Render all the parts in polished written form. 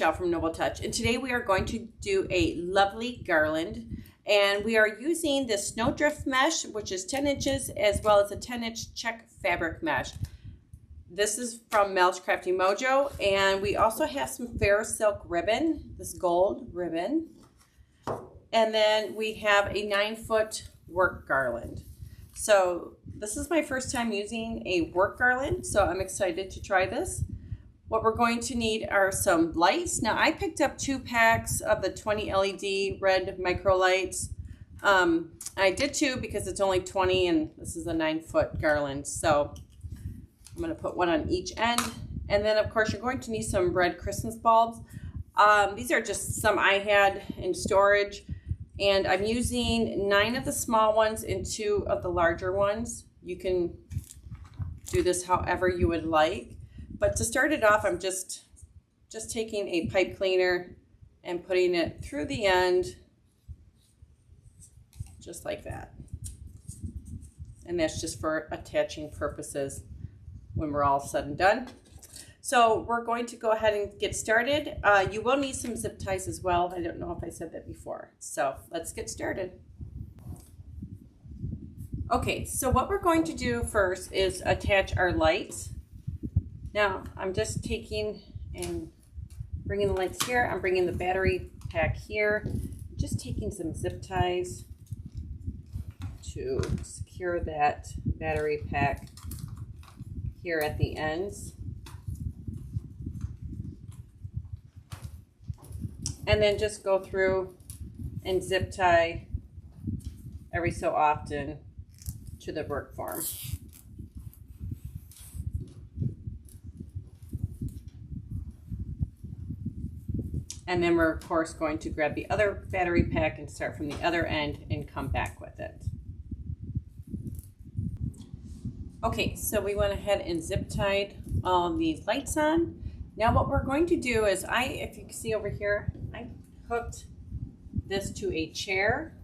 Michelle from Noble Touch, and today we are going to do a lovely garland, and we are using this snowdrift mesh, which is 10 inches, as well as a 10-inch check fabric mesh. This is from Mel's Crafty Mojo, and we also have some fair silk ribbon, this gold ribbon, and then we have a 9-foot work garland. So this is my first time using a work garland, so I'm excited to try this. What we're going to need are some lights. Now I picked up 2 packs of the 20 LED red micro lights. I did 2 because it's only 20 and this is a 9-foot garland. So I'm going to put one on each end. And then of course you're going to need some red Christmas bulbs. These are just some I had in storage. And I'm using 9 of the small ones and 2 of the larger ones. You can do this however you would like. But to start it off, I'm just taking a pipe cleaner and putting it through the end, just like that. And that's just for attaching purposes when we're all said and done. So we're going to go ahead and get started. You will need some zip ties as well. I don't know if I said that before. So let's get started. Okay, so what we're going to do first is attach our lights. Now, I'm just taking and bringing the lights here. I'm bringing the battery pack here. Just taking some zip ties to secure that battery pack here at the ends. And then just go through and zip tie every so often to the work form. And then we're, of course, going to grab the other battery pack and start from the other end and come back with it. Okay, so we went ahead and zip tied all these lights on. Now what we're going to do is, if you can see over here, I hooked this to a chair.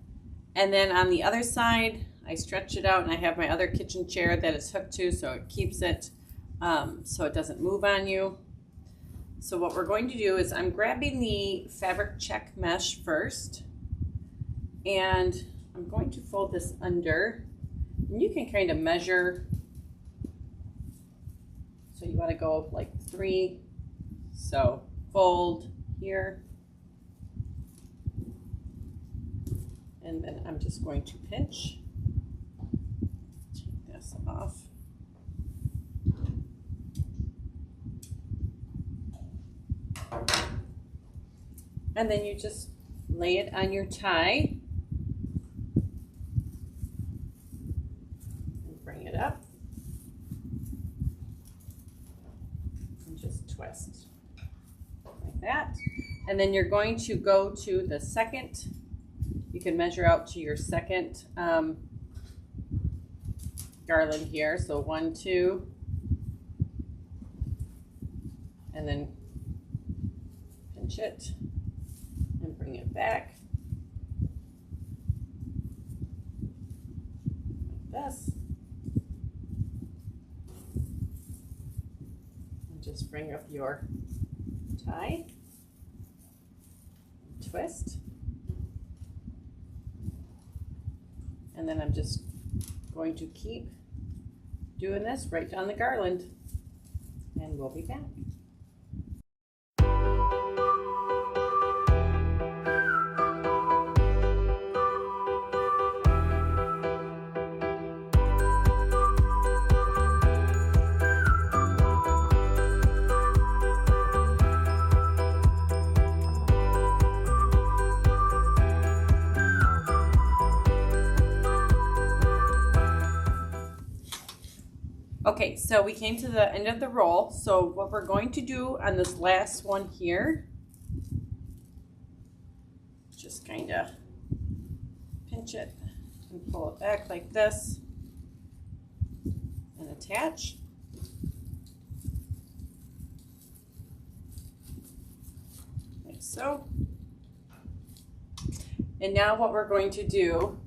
And then on the other side, I stretch it out and I have my other kitchen chair that it's hooked to, so it keeps it so it doesn't move on you. So what we're going to do is I'm grabbing the fabric check mesh first, and I'm going to fold this under, and you can kind of measure. So you want to go like 3, so fold here, and then I'm just going to pinch, take this off. And then you just lay it on your tie and bring it up and just twist like that. And then you're going to go to the second, you can measure out to your second garland here. So 1, 2, and then pinch it and bring it back like this, and just bring up your tie, twist, and then I'm just going to keep doing this right down the garland, and we'll be back. Okay, so we came to the end of the roll. So what we're going to do on this last one here, just kind of pinch it and pull it back like this and attach. Like so. And now what we're going to do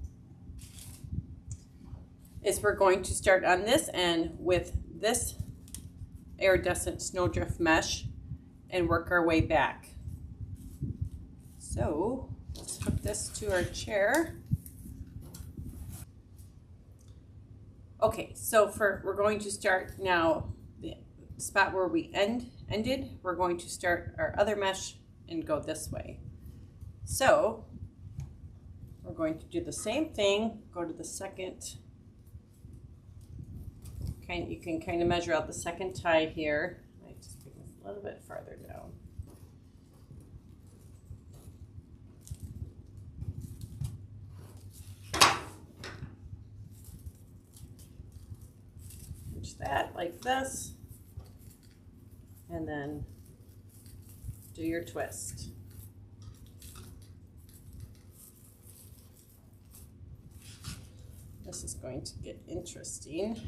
is we're going to start on this end with this iridescent snowdrift mesh and work our way back So let's hook this to our chair. Okay, so we're going to start now the spot where we ended. We're going to start our other mesh and go this way. So we're going to do the same thing, go to the second, you can kind of measure out the second tie here. I might just bring this a little bit farther down. Pinch that like this, and then do your twist. This is going to get interesting.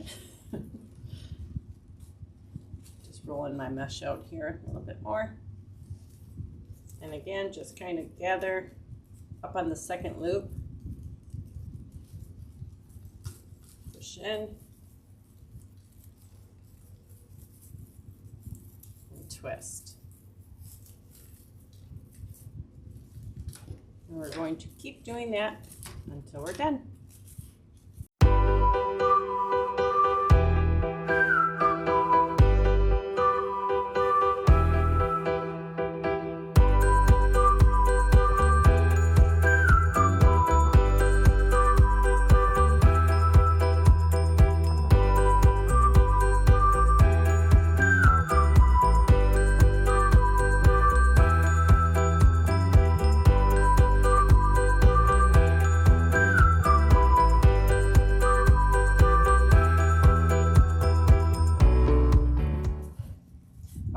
Just rolling my mesh out here a little bit more. And again, just kind of gather up on the second loop. Push in. And twist. And we're going to keep doing that until we're done.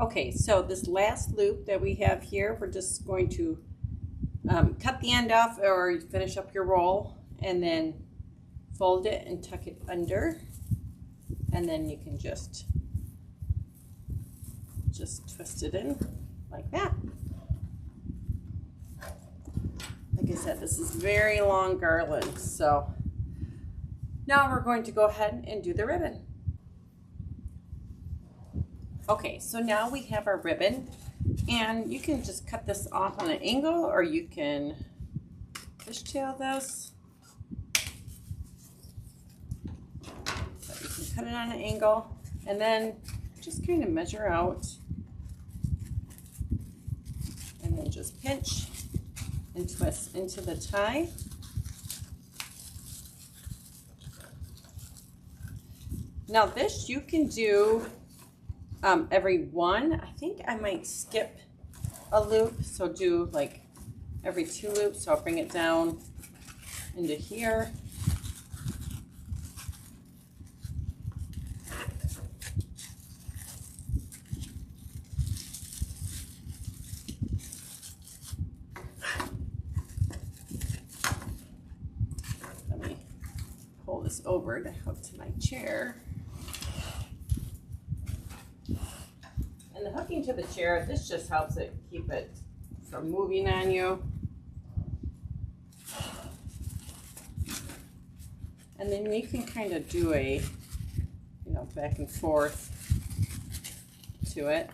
Okay, so this last loop that we have here, we're just going to cut the end off or finish up your roll and then fold it and tuck it under, and then you can just twist it in like that. Like I said, this is very long garland, so now we're going to go ahead and do the ribbon. Okay, so now we have our ribbon, and you can just cut this off on an angle, or you can fishtail this. So you can cut it on an angle, and then just kind of measure out, and then just pinch and twist into the tie. Now this you can do every one. I think I might skip a loop, so do like every 2 loops. So I'll bring it down into here. Let me pull this over to hook to my chair. And the hooking to the chair, this just helps it keep it from moving on you. And then you can kind of do a, back and forth to it.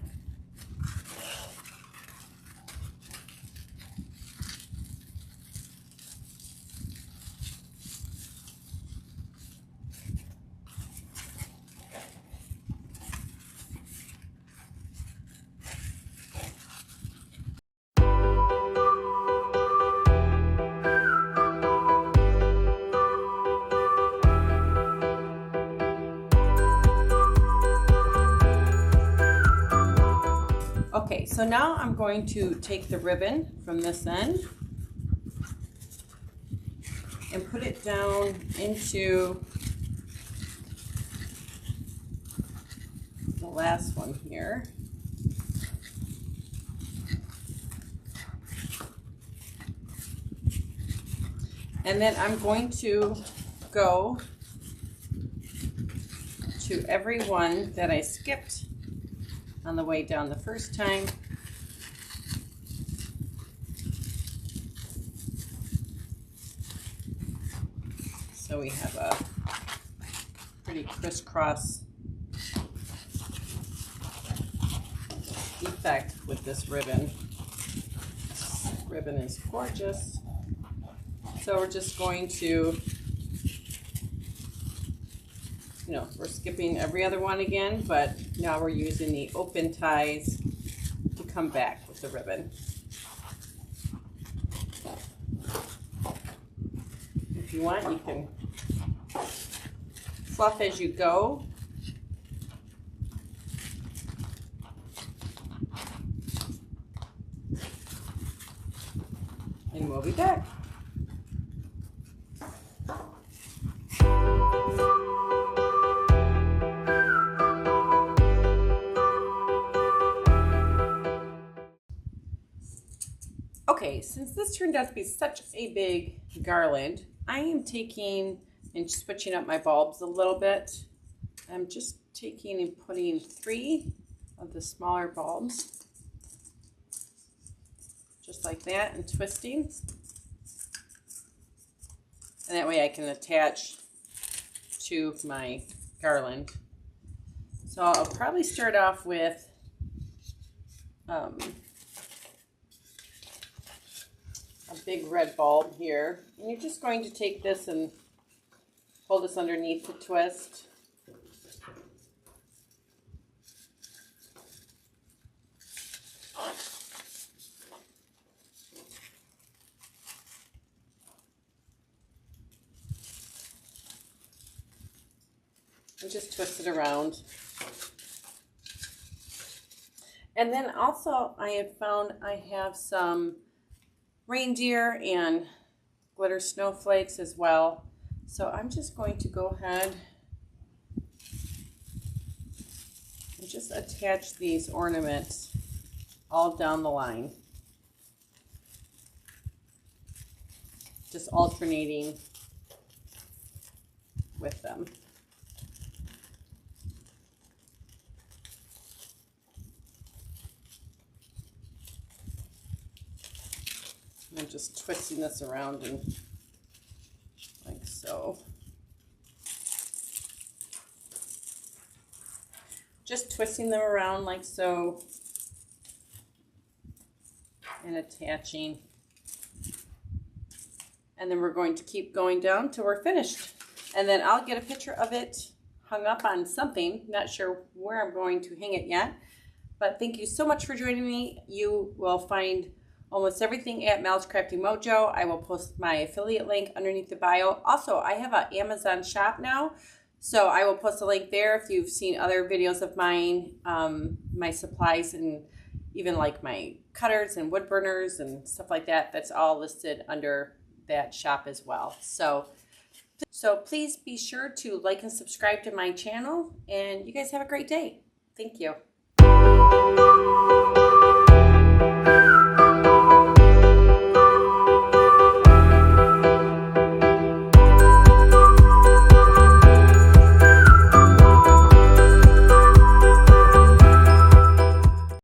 Okay, so now I'm going to take the ribbon from this end and put it down into the last one here. And then I'm going to go to every one that I skipped on the way down the first time. So we have a pretty crisscross effect with this ribbon. ribbon is gorgeous. So we're just going to, we're skipping every other one again, but now we're using the open ties to come back with the ribbon. If you want, you can fluff as you go. And we'll be back. Okay, since this turned out to be such a big garland, I am taking and switching up my bulbs a little bit. I'm just taking and putting 3 of the smaller bulbs, just like that, and twisting. And that way I can attach to my garland. So I'll probably start off with a big red bulb here. And you're just going to take this and hold this underneath the twist. And just twist it around. And then also I have found I have some reindeer and glitter snowflakes as well. So I'm just going to go ahead and just attach these ornaments all down the line. Just alternating with them. I'm just twisting this around and like so. Just twisting them around like so and attaching. And then we're going to keep going down till we're finished. And then I'll get a picture of it hung up on something. Not sure where I'm going to hang it yet. But thank you so much for joining me. You will find almost everything at Mal's Crafty Mojo. I will post my affiliate link underneath the bio. Also, I have an Amazon shop now, so I will post a link there if you've seen other videos of mine, my supplies, and even like my cutters and wood burners and stuff like that. That's all listed under that shop as well. So please be sure to like and subscribe to my channel, and you guys have a great day. Thank you.